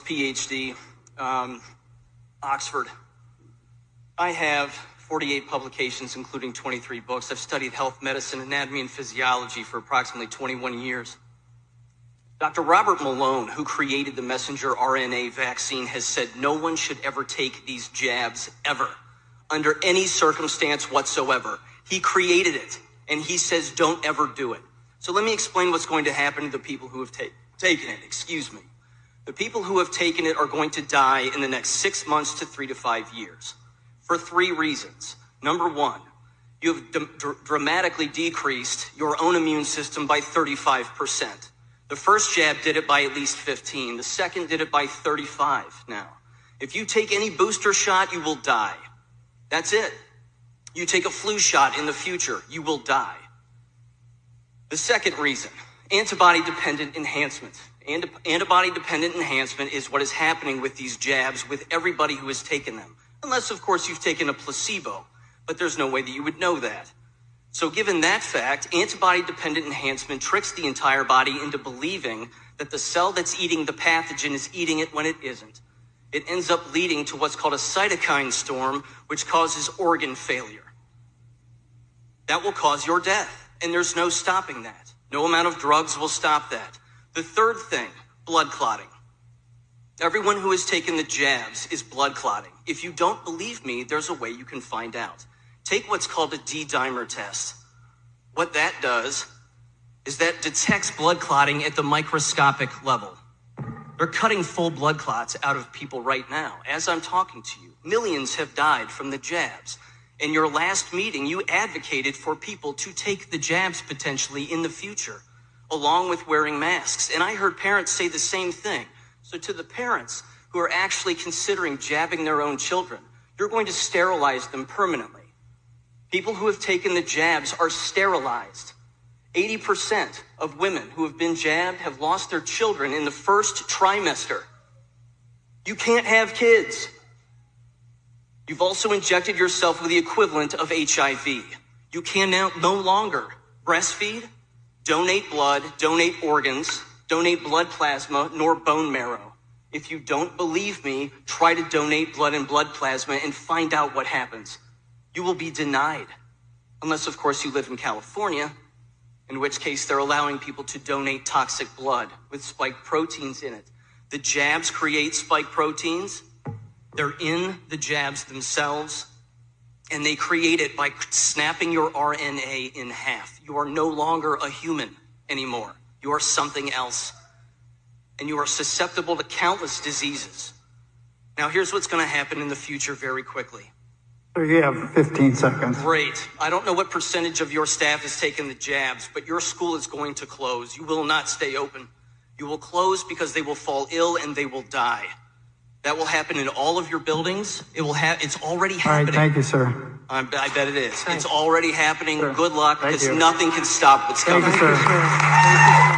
PhD, Oxford. I have 48 publications, including 23 books. I've studied health, medicine, anatomy, and physiology for approximately 21 years. Dr. Robert Malone, who created the messenger RNA vaccine, has said no one should ever take these jabs ever, under any circumstance whatsoever. He created it, and he says don't ever do it. So let me explain what's going to happen to the people who have taken it. Excuse me. The people who have taken it are going to die in the next 6 months to 3 to 5 years for 3 reasons. Number one, you have dramatically decreased your own immune system by 35%. The first jab did it by at least 15. The second did it by 35 now. If you take any booster shot, you will die. That's it. You take a flu shot in the future, you will die. The second reason, antibody-dependent enhancement. Antibody-dependent enhancement is what is happening with these jabs with everybody who has taken them. Unless, of course, you've taken a placebo, but there's no way that you would know that. So given that fact, antibody-dependent enhancement tricks the entire body into believing that the cell that's eating the pathogen is eating it when it isn't. It ends up leading to what's called a cytokine storm, which causes organ failure. That will cause your death, and there's no stopping that. No amount of drugs will stop that. The third thing, blood clotting. Everyone who has taken the jabs is blood clotting. If you don't believe me, there's a way you can find out. Take what's called a D-dimer test. What that does is that detects blood clotting at the microscopic level. They're cutting full blood clots out of people right now. As I'm talking to you, millions have died from the jabs. In your last meeting, you advocated for people to take the jabs potentially in the future, along with wearing masks. And I heard parents say the same thing. So to the parents who are actually considering jabbing their own children, you're going to sterilize them permanently. People who have taken the jabs are sterilized. 80% of women who have been jabbed have lost their children in the first trimester. You can't have kids. You've also injected yourself with the equivalent of HIV. You can now no longer breastfeed, donate blood, donate organs, donate blood plasma, nor bone marrow. If you don't believe me, try to donate blood and blood plasma and find out what happens. You will be denied. Unless, of course, you live in California, in which case they're allowing people to donate toxic blood with spike proteins in it. The jabs create spike proteins. They're in the jabs themselves, and they create it by snapping your RNA in half. You are no longer a human anymore. You are something else, and you are susceptible to countless diseases. Now, here's what's going to happen in the future very quickly. So you have 15 seconds. Great. I don't know what percentage of your staff has taken the jabs, but your school is going to close. You will not stay open. You will close because they will fall ill and they will die. That will happen in all of your buildings. It's already happening. All right, thank you, sir. I bet it is. It's already happening. Sure. Good luck, because nothing can stop what's coming. Thank you, sir.